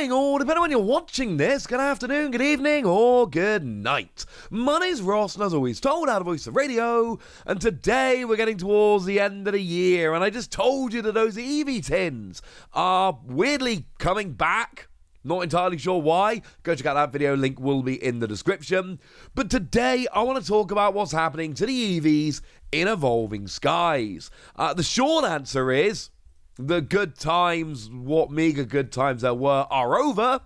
morning, or depending on when you're watching this, good afternoon, good evening, or good night. My name's Ross, and as always, told how to voice the radio, and today we're getting towards the end of the year, and I just told you that those Eevee tins are weirdly coming back. Not entirely sure why. Go check out that video, link will be in the description. But today, I want to talk about what's happening to the Eevees in Evolving Skies. The short answer is, the good times, what meager good times there were, are over,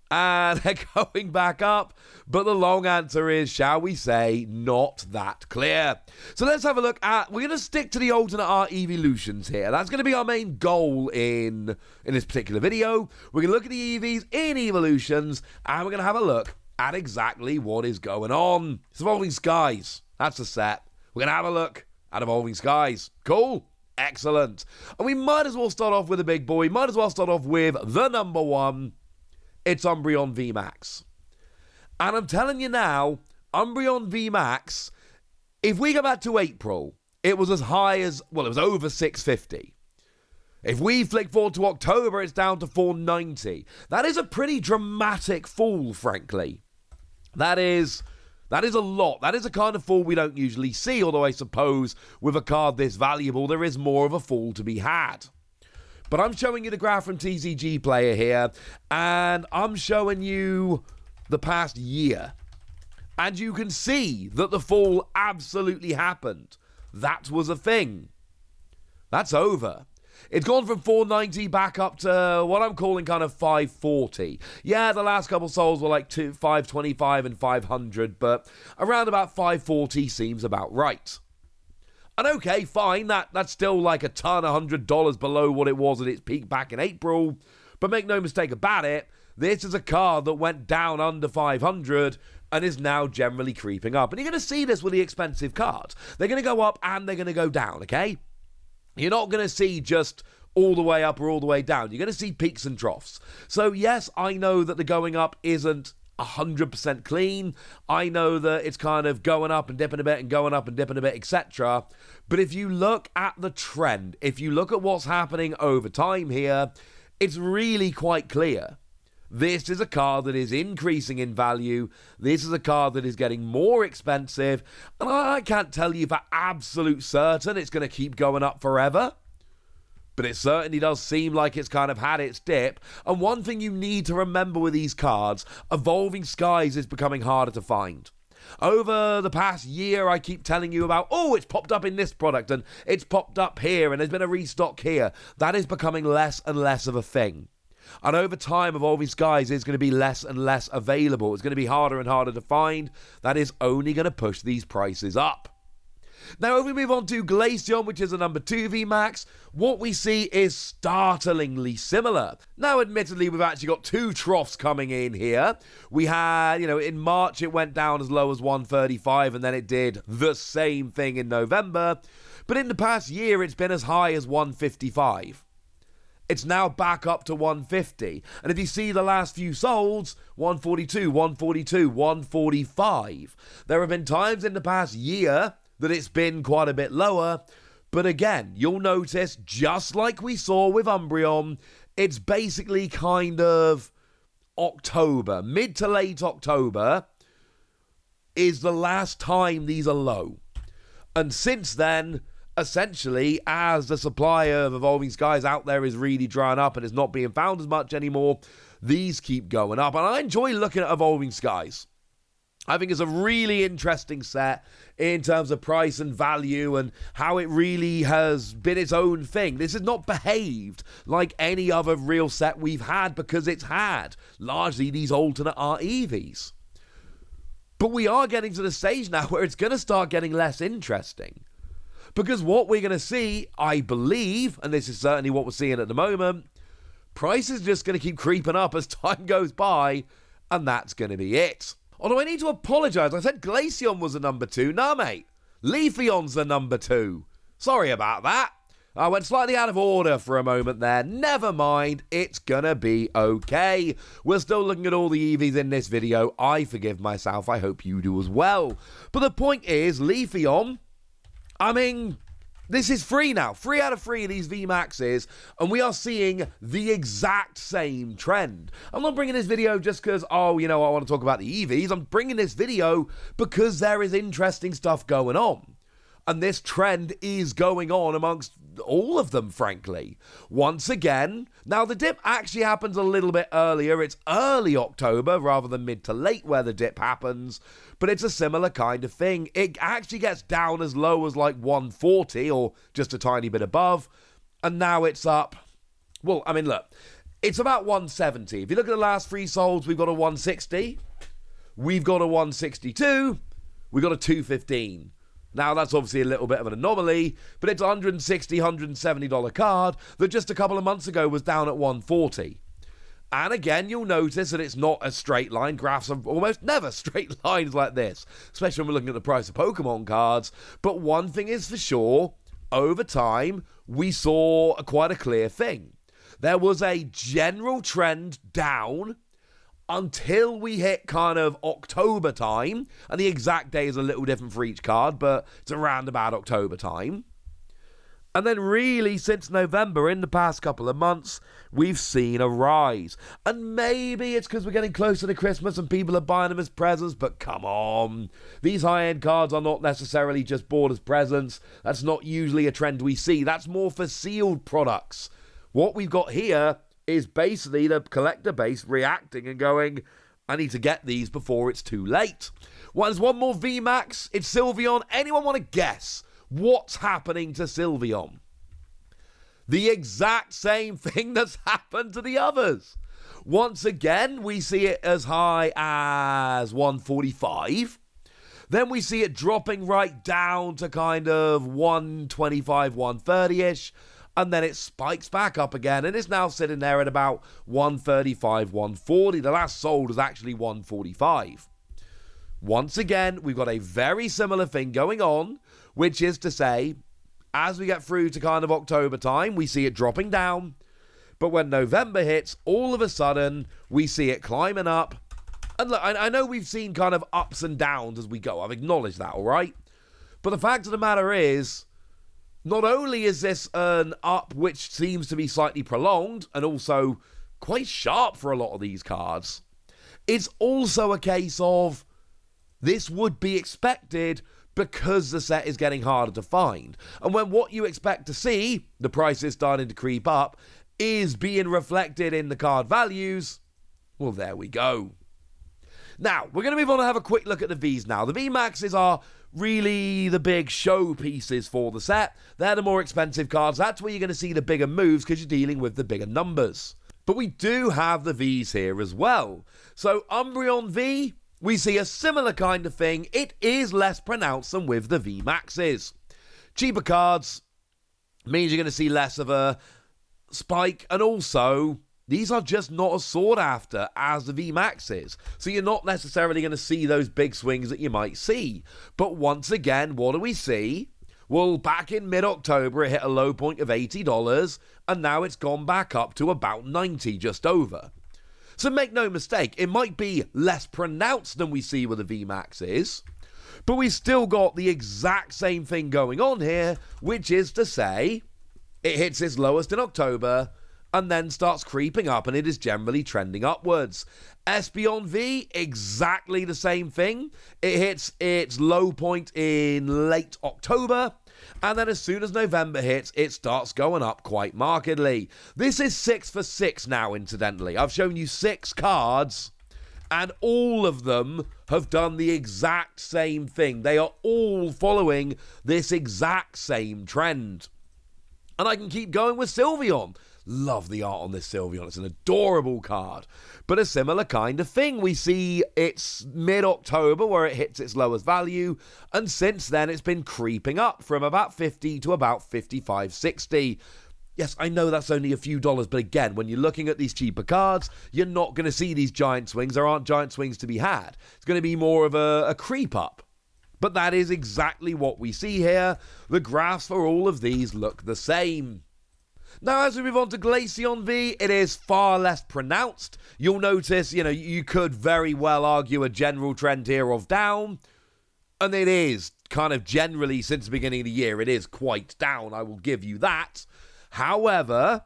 and they're going back up. But the long answer is, shall we say, not that clear. So let's have a look at, we're going to stick to the alternate art evolutions here. That's going to be our main goal in this particular video. We're going to look at the Eevees in evolutions, and we're going to have a look at exactly what is going on. It's Evolving Skies. That's the set. We're going to have a look at Evolving Skies. Cool. Excellent. And we might as well start off with a big boy. Might as well start off with the number one. It's Umbreon VMAX. And I'm telling you now, Umbreon VMAX, if we go back to April, it was as high as, well, it was over 650. If we flick forward to October, it's down to 490. That is a pretty dramatic fall, frankly. That is a lot. That is a kind of fall we don't usually see, although I suppose with a card this valuable, there is more of a fall to be had. But I'm showing you the graph from TCG Player here, and I'm showing you the past year. And you can see that the fall absolutely happened. That was a thing. That's over. It's gone from 490 back up to what I'm calling kind of 540. Yeah, the last couple souls were like 525 and 500, but around about 540 seems about right. And okay, fine, that's still like a ton, $100 below what it was at its peak back in April. But make no mistake about it, this is a card that went down under 500 and is now generally creeping up. And you're going to see this with the expensive cards. They're going to go up and they're going to go down, okay? You're not going to see just all the way up or all the way down. You're going to see peaks and troughs. So yes, I know that the going up isn't 100% clean. I know that it's kind of going up and dipping a bit and going up and dipping a bit, etc. But if you look at the trend, if you look at what's happening over time here, it's really quite clear. This is a card that is increasing in value. This is a card that is getting more expensive. And I can't tell you for absolute certain it's going to keep going up forever. But it certainly does seem like it's kind of had its dip. And one thing you need to remember with these cards, Evolving Skies is becoming harder to find. Over the past year, I keep telling you about, oh, it's popped up in this product and it's popped up here and there's been a restock here. That is becoming less and less of a thing. And over time, Evolving Skies is going to be less and less available. It's going to be harder and harder to find. That is only going to push these prices up. Now, if we move on to Glaceon, which is a number 2 VMAX, what we see is startlingly similar. Now, admittedly, we've actually got two troughs coming in here. We had, in March, it went down as low as 135, and then it did the same thing in November. But in the past year, it's been as high as 155. It's now back up to 150. And if you see the last few solds, 142, 142, 145. There have been times in the past year that it's been quite a bit lower. But again, you'll notice, just like we saw with Umbreon, it's basically kind of October, mid to late October, is the last time these are low. And since then, essentially, as the supply of Evolving Skies out there is really drying up and is not being found as much anymore, these keep going up. And I enjoy looking at Evolving Skies. I think it's a really interesting set in terms of price and value and how it really has been its own thing. This has not behaved like any other real set we've had because it's had largely these alternate art Eevees. But we are getting to the stage now where it's going to start getting less interesting. Because what we're going to see, I believe, and this is certainly what we're seeing at the moment, price is just going to keep creeping up as time goes by, and that's going to be it. Although I need to apologise, I said Glaceon was the number 2. Nah, mate. Leafeon's the number 2. Sorry about that. I went slightly out of order for a moment there. Never mind, it's gonna be okay. We're still looking at all the Eevees in this video. I forgive myself, I hope you do as well. But the point is, Leafeon, I mean, This is free now. 3 out of 3 of these VMAXs, and we are seeing the exact same trend. I'm not bringing this video just because, I want to talk about the Eevees. I'm bringing this video because there is interesting stuff going on. And this trend is going on amongst all of them, frankly. Once again, now the dip actually happens a little bit earlier. It's early October rather than mid to late where the dip happens. But it's a similar kind of thing. It actually gets down as low as like 140 or just a tiny bit above. And now it's up. Well, I mean, look, it's about 170. If you look at the last 3 solds, we've got a 160. We've got a 162. We've got a 215. Now, that's obviously a little bit of an anomaly, but it's a $160, $170 card that just a couple of months ago was down at 140. And again, you'll notice that it's not a straight line. Graphs are almost never straight lines like this, especially when we're looking at the price of Pokemon cards. But one thing is for sure, over time, we saw quite a clear thing. There was a general trend down until we hit kind of October time, and the exact day is a little different for each card, but it's around about October time. And then really since November, in the past couple of months, we've seen a rise. And maybe it's because we're getting closer to Christmas and people are buying them as presents, but come on. These high-end cards are not necessarily just bought as presents. That's not usually a trend we see. That's more for sealed products. What we've got here is basically the collector base reacting and going, I need to get these before it's too late. Well, there's one more VMAX. It's Sylveon. Anyone want to guess what's happening to Sylveon? The exact same thing that's happened to the others. Once again, we see it as high as 145. Then we see it dropping right down to kind of 125, 130-ish. And then it spikes back up again, and it's now sitting there at about 135, 140. The last sold was actually 145. Once again, we've got a very similar thing going on, which is to say, as we get through to kind of October time, we see it dropping down. But when November hits, all of a sudden, we see it climbing up. And look, I know we've seen kind of ups and downs as we go. I've acknowledged that, all right? But the fact of the matter is, not only is this an up which seems to be slightly prolonged and also quite sharp for a lot of these cards, it's also a case of this would be expected because the set is getting harder to find. And when what you expect to see, the price is starting to creep up, is being reflected in the card values, well, there we go. Now, we're going to move on and have a quick look at the Vs now. The VMAXs are really the big show pieces for the set. They're the more expensive cards. That's where you're going to see the bigger moves because you're dealing with the bigger numbers. But we do have the Vs here as well. So Umbreon V, we see a similar kind of thing. It is less pronounced than with the VMAXs. Cheaper cards means you're going to see less of a spike, and also these are just not as sought after as the VMAXs. So you're not necessarily going to see those big swings that you might see. But once again, what do we see? Well, back in mid-October, it hit a low point of $80, and now it's gone back up to about $90, just over. So make no mistake, it might be less pronounced than we see with the VMAXs, but we still got the exact same thing going on here, which is to say, it hits its lowest in October, and then starts creeping up, and it is generally trending upwards. Espeon V, exactly the same thing. It hits its low point in late October, and then as soon as November hits, it starts going up quite markedly. This is 6 for 6 now, incidentally. I've shown you 6 cards, and all of them have done the exact same thing. They are all following this exact same trend. And I can keep going with Sylveon. Love the art on this Sylveon. It's an adorable card. But a similar kind of thing. We see it's mid-October where it hits its lowest value. And since then, it's been creeping up from about 50 to about 55, 60. Yes, I know that's only a few dollars. But again, when you're looking at these cheaper cards, you're not going to see these giant swings. There aren't giant swings to be had. It's going to be more of a creep up. But that is exactly what we see here. The graphs for all of these look the same. Now, as we move on to Glaceon V, it is far less pronounced. You'll notice, you could very well argue a general trend here of down. And it is kind of generally since the beginning of the year, it is quite down. I will give you that. However,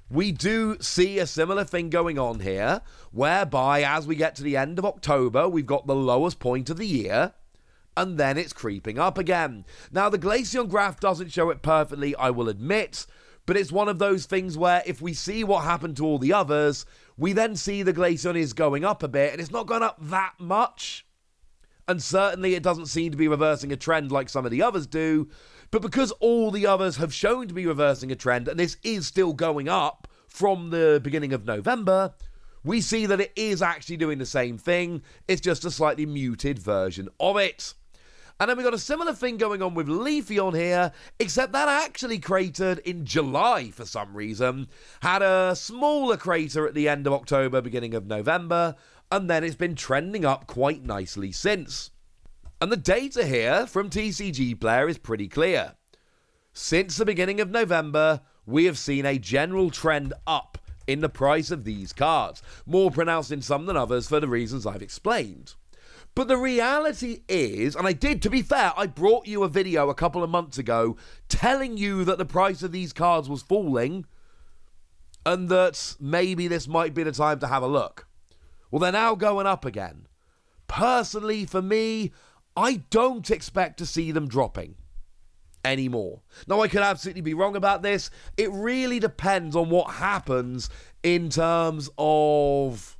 we do see a similar thing going on here, whereby as we get to the end of October, we've got the lowest point of the year, and then it's creeping up again. Now, the Glaceon graph doesn't show it perfectly, I will admit, but it's one of those things where if we see what happened to all the others, we then see the Glaceon is going up a bit, and it's not going up that much. And certainly it doesn't seem to be reversing a trend like some of the others do. But because all the others have shown to be reversing a trend, and this is still going up from the beginning of November, we see that it is actually doing the same thing. It's just a slightly muted version of it. And then we got a similar thing going on with Leafeon here, except that actually cratered in July for some reason, had a smaller crater at the end of October, beginning of November, and then it's been trending up quite nicely since. And the data here from TCG Player is pretty clear. Since the beginning of November, we have seen a general trend up in the price of these cards, more pronounced in some than others for the reasons I've explained. But the reality is, and to be fair, I brought you a video a couple of months ago telling you that the price of these cards was falling and that maybe this might be the time to have a look. Well, they're now going up again. Personally, for me, I don't expect to see them dropping anymore. Now, I could absolutely be wrong about this. It really depends on what happens in terms of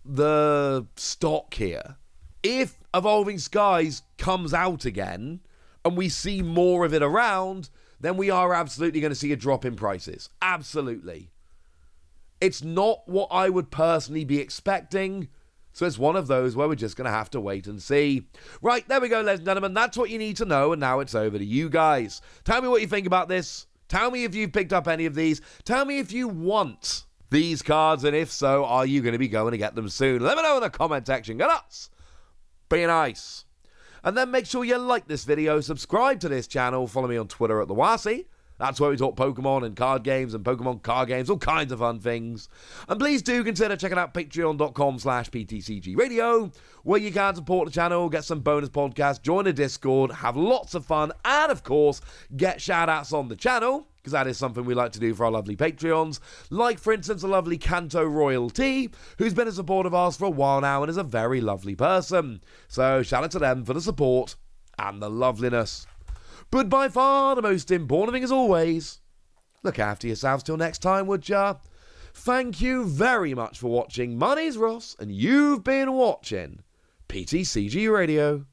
the stock here. If Evolving Skies comes out again and we see more of it around, then we are absolutely going to see a drop in prices. Absolutely. It's not what I would personally be expecting, so it's one of those where we're just going to have to wait and see. Right, there we go, ladies and gentlemen. That's what you need to know, and now it's over to you guys. Tell me what you think about this. Tell me if you've picked up any of these. Tell me if you want these cards, and if so, are you going to be going to get them soon? Let me know in the comment section. Go nuts! Be nice. And then make sure you like this video, subscribe to this channel, follow me on Twitter at TheWasi. That's where we talk Pokemon and card games and Pokemon card games, all kinds of fun things. And please do consider checking out patreon.com/PTCGradio, where you can support the channel, get some bonus podcasts, join a Discord, have lots of fun, and of course, get shout-outs on the channel, because that is something we like to do for our lovely Patreons. Like, for instance, the lovely Kanto Royalty, who's been a support of ours for a while now and is a very lovely person. So shout out to them for the support and the loveliness. But by far the most important thing, as always, look after yourselves till next time, would ya? Thank you very much for watching. My name's Ross, and you've been watching PTCG Radio.